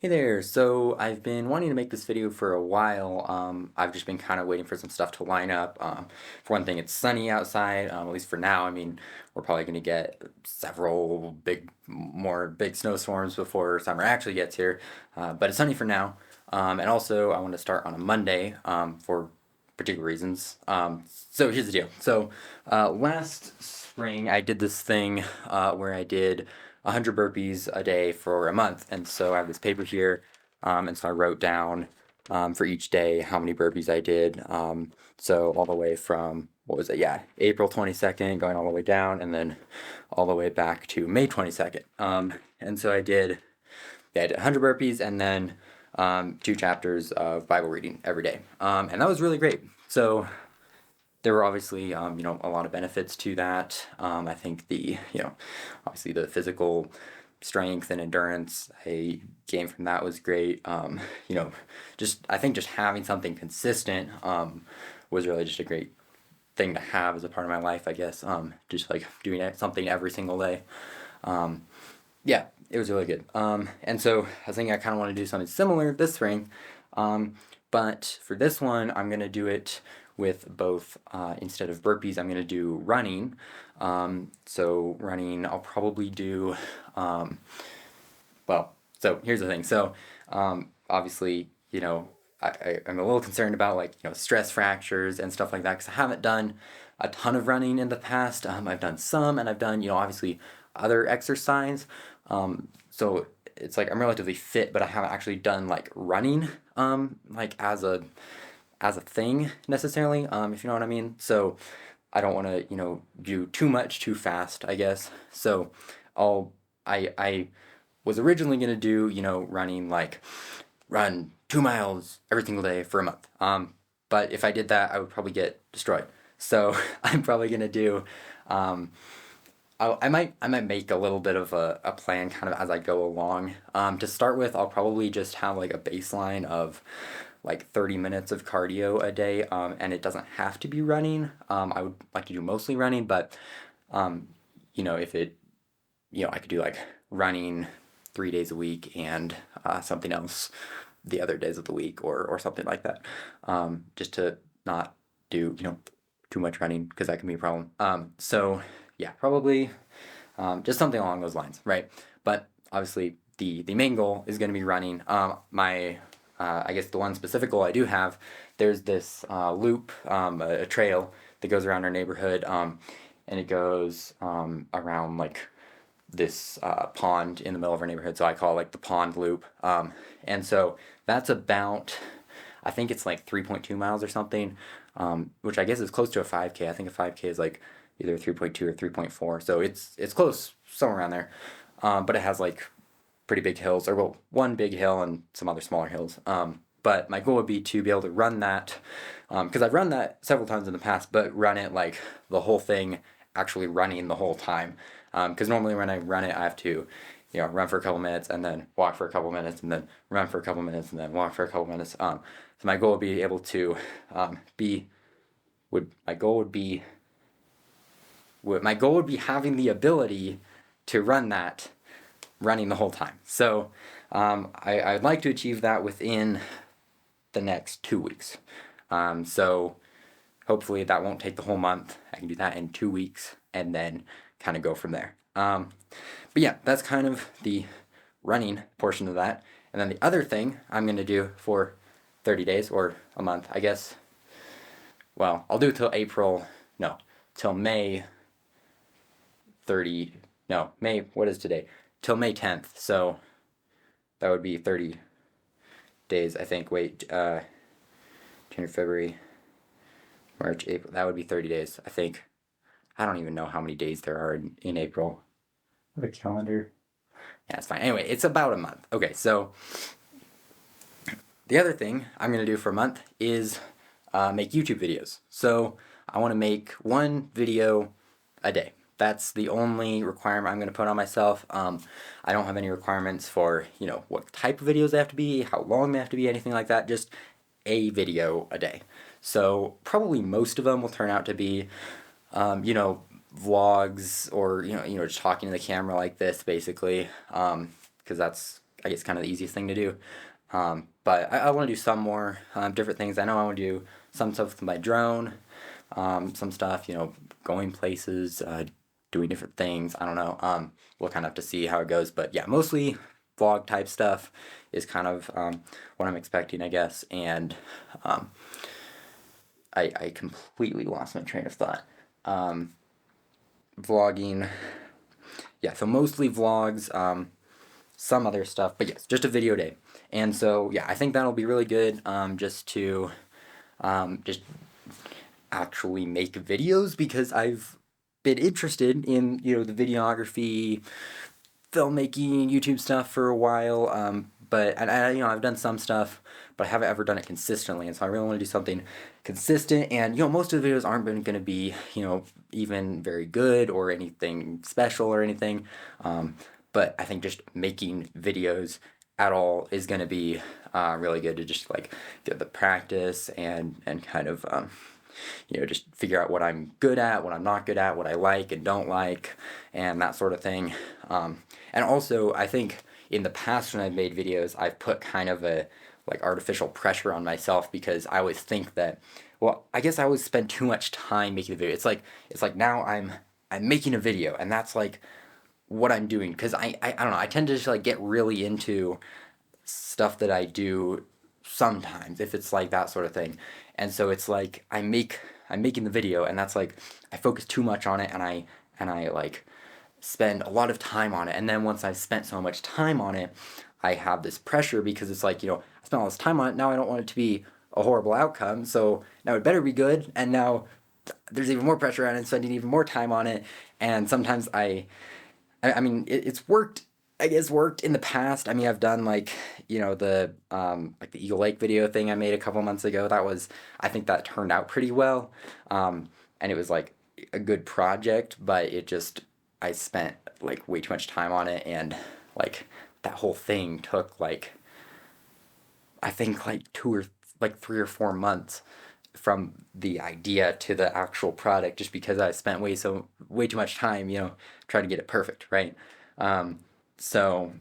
Hey there, so I've been wanting to make this video for a while. I've just been kind of waiting for some stuff to line up. For one thing, it's sunny outside, at least for now. I mean, we're probably going to get several more big snowstorms before summer actually gets here. But it's sunny for now. And also, I want to start on a Monday for particular reasons. So here's the deal. So last spring, I did this thing where I did 100 burpees a day for a month. And so I have this paper here. And so I wrote down for each day how many burpees I did. So all the way from, what was it? Yeah, April 22nd, going all the way down, and then all the way back to May 22nd. And so I did 100 burpees and then 2 chapters of Bible reading every day. And that was really great. So there were obviously, a lot of benefits to that. I think obviously the physical strength and endurance I gained from that was great. I think just having something consistent was really just a great thing to have as a part of my life, I guess. Just like doing something every single day. Yeah, it was really good. And so I was thinking I kind of want to do something similar this spring. But for this one, I'm going to do it with both, instead of burpees, I'm going to do running. So running, I'll probably do, so here's the thing. So, obviously, I'm a little concerned about stress fractures and stuff like that because I haven't done a ton of running in the past. I've done some and I've done, obviously other exercise. So it's like I'm relatively fit, but I haven't actually done like running, like as a thing necessarily, if you know what I mean. So I don't want to, do too much too fast, I guess. So I was originally gonna do, running like run 2 miles every single day for a month. But if I did that, I would probably get destroyed. So I'm probably gonna do, I might make a little bit of a plan kind of as I go along. To start with, I'll probably just have like a baseline of like 30 minutes of cardio a day, and it doesn't have to be running. I would like to do mostly running, but if I could do like running 3 days a week and something else the other days of the week or something like that, just to not do too much running because that can be a problem. So yeah, probably just something along those lines, right? But obviously, the main goal is going to be running. I guess the one specific goal I do have, there's this loop, a trail that goes around our neighborhood, and it goes around like this pond in the middle of our neighborhood. So I call it like the pond loop. And so that's about, I think it's like 3.2 miles or something, which I guess is close to a 5K. I think a 5K is like either 3.2 or 3.4. So it's close, somewhere around there. But it has like pretty big hills, or well, one big hill and some other smaller hills. But my goal would be to be able to run that, because I've run that several times in the past, but run it like the whole thing, actually running the whole time. Because normally when I run it, I have to, run for a couple minutes and then walk for a couple minutes and then run for a couple minutes and then walk for a couple minutes. So my goal would be able to my goal would be having the ability to run that running the whole time. So I'd like to achieve that within the next 2 weeks. So hopefully that won't take the whole month. I can do that in 2 weeks and then kind of go from there. But yeah, that's kind of the running portion of that. And then the other thing I'm going to do for 30 days or a month, I guess. Well, I'll do it till till May 30. No, May, what is today? Till May 10th. So that would be 30 days, I think. Wait, January, February, March, April. That would be 30 days, I think. I don't even know how many days there are in April. I have a calendar. Yeah, it's fine. Anyway, it's about a month. Okay, so the other thing I'm going to do for a month is make YouTube videos. So I want to make one video a day. That's the only requirement I'm going to put on myself. I don't have any requirements for, what type of videos they have to be, how long they have to be, anything like that. Just a video a day. So probably most of them will turn out to be, vlogs or, just talking to the camera like this, basically. Because that's I guess, kind of the easiest thing to do. But I want to do some more different things. I know I want to do some stuff with my drone, some stuff, going places, doing different things. I don't know. We'll kind of have to see how it goes. But yeah, mostly vlog type stuff is kind of what I'm expecting, I guess. And I completely lost my train of thought. Vlogging. Yeah, so mostly vlogs, some other stuff, but yes, just a video day. And so, yeah, I think that'll be really good, just to just actually make videos, because I've been interested in, the videography, filmmaking, YouTube stuff for a while, but I've done some stuff, but I haven't ever done it consistently, and so I really want to do something consistent. And most of the videos aren't going to be even very good or anything special or anything, but I think just making videos at all is going to be really good to just like get the practice and kind of just figure out what I'm good at, what I'm not good at, what I like and don't like, and that sort of thing. And also, I think in the past when I've made videos, I've put kind of a like artificial pressure on myself, because I always think that, well, I guess I always spend too much time making the video. It's like now I'm making a video, and that's like what I'm doing, because I don't know, I tend to just like get really into stuff that I do sometimes, if it's like that sort of thing. And so it's like I'm making the video, and that's like I focus too much on it, and I like spend a lot of time on it. And then once I've spent so much time on it, I have this pressure, because it's like, I spent all this time on it, now I don't want it to be a horrible outcome, so now it better be good. And now there's even more pressure on it, spending even more time on it. And sometimes I mean, it's worked. I guess worked in the past. I mean, I've done like the like the Eagle Lake video thing I made a couple months ago. I think that turned out pretty well, and it was like a good project. But I spent like way too much time on it, and like that whole thing took like, I think like 3 or 4 months from the idea to the actual product, just because I spent way too much time, trying to get it perfect, right? So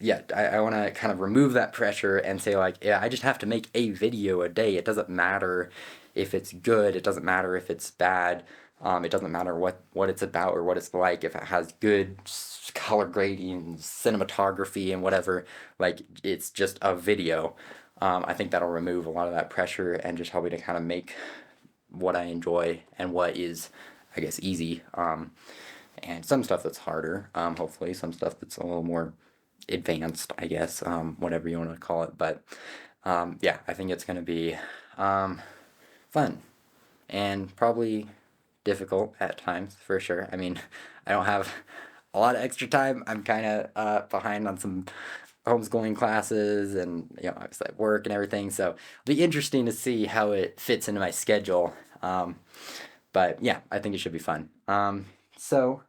yeah, I want to kind of remove that pressure and say like, yeah, I just have to make a video a day. It doesn't matter if it's good. It doesn't matter if it's bad. It doesn't matter what it's about or what it's like. If it has good color grading, cinematography, and whatever, like it's just a video. I think that'll remove a lot of that pressure and just help me to kind of make what I enjoy and what is, I guess, easy. And some stuff that's harder, hopefully, some stuff that's a little more advanced, I guess, whatever you want to call it. But yeah, I think it's going to be fun and probably difficult at times, for sure. I mean, I don't have a lot of extra time. I'm kind of behind on some homeschooling classes, and obviously at work and everything, so it'll be interesting to see how it fits into my schedule. But yeah, I think it should be fun. So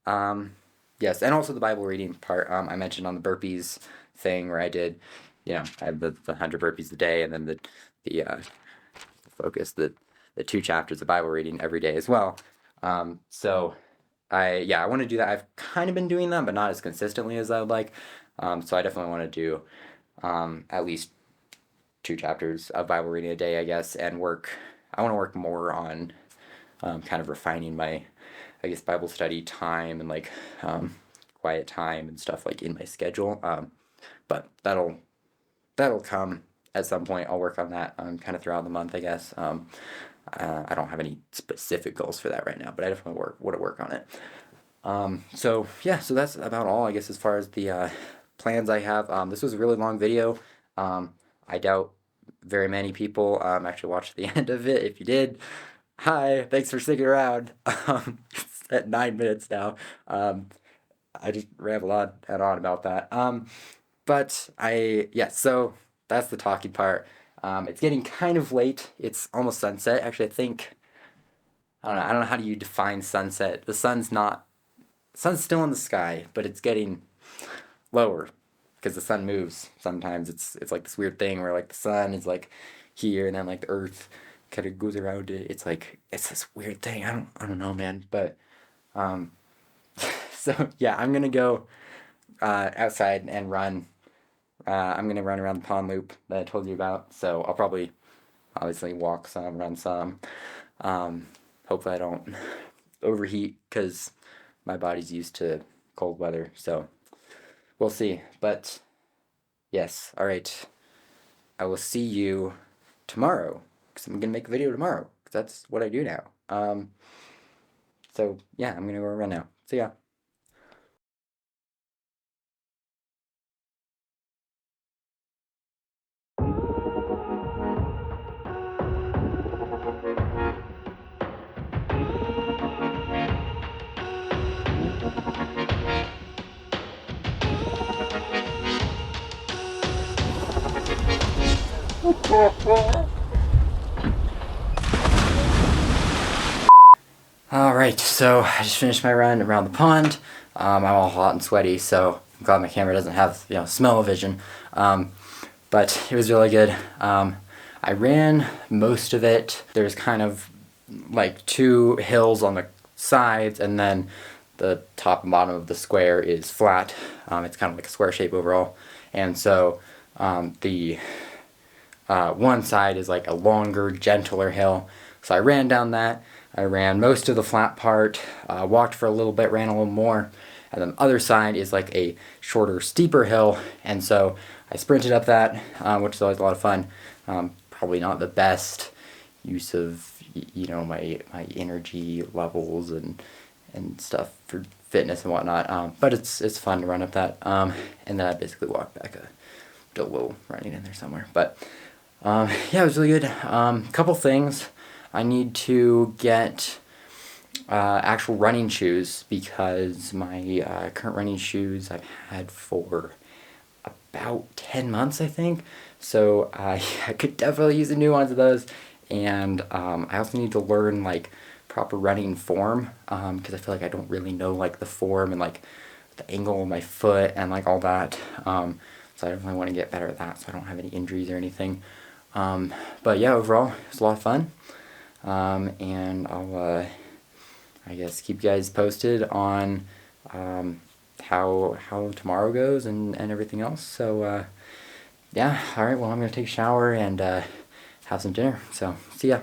yes, and also the Bible reading part, I mentioned on the burpees thing, where I did, I had the 100 burpees a day, and then the focus, the 2 chapters of Bible reading every day as well. So I want to do that. I've kind of been doing that, but not as consistently as I would like. So I definitely want to do at least 2 chapters of Bible reading a day, I guess, and I want to work more on kind of refining my, I guess, Bible study time and like quiet time and stuff like in my schedule. But that'll come at some point. I'll work on that kind of throughout the month, I guess. I don't have any specific goals for that right now, but I definitely want to work on it. So yeah, so that's about all, I guess, as far as the plans I have. This was a really long video. I doubt very many people actually watched the end of it. If you did, hi, thanks for sticking around. It's at 9 minutes now. I just ramble on and on about that. But so that's the talking part. It's getting kind of late. It's almost sunset. Actually, I don't know how do you define sunset. The sun's still in the sky, but it's getting lower because the sun moves. Sometimes it's like this weird thing where like the sun is like here, and then like the earth kind of goes around it. It's like it's this weird thing. I don't know, man. But so yeah, I'm gonna go outside and run. I'm gonna run around the pond loop that I told you about. So I'll probably obviously walk some, run some. Um, Hopefully I don't overheat because my body's used to cold weather. So we'll see. But yes, all right. I will see you tomorrow because I'm gonna make a video tomorrow. 'Cause that's what I do now. So yeah, I'm gonna go run now. See ya. Alright, so I just finished my run around the pond. I'm all hot and sweaty, so I'm glad my camera doesn't have, smell-o-vision. But it was really good. I ran most of it. There's kind of like two hills on the sides, and then the top and bottom of the square is flat. It's kind of like a square shape overall. And so the one side is like a longer, gentler hill. So I ran down that. I ran most of the flat part, walked for a little bit, ran a little more, and then the other side is like a shorter, steeper hill, and so I sprinted up that, which is always a lot of fun. Probably not the best use of my energy levels and stuff for fitness and whatnot, but it's fun to run up that, and then I basically walked back a little running in there somewhere, but yeah, it was really good. Couple things. I need to get actual running shoes because my current running shoes I've had for about 10 months, I think. So I could definitely use the new ones of those. And I also need to learn like proper running form because I feel like I don't really know like the form and like the angle of my foot and like all that. So I definitely want to get better at that so I don't have any injuries or anything. But yeah, overall, it was a lot of fun. And I'll, I guess, keep you guys posted on how tomorrow goes and everything else. So, yeah, alright, well, I'm going to take a shower and have some dinner. So, see ya.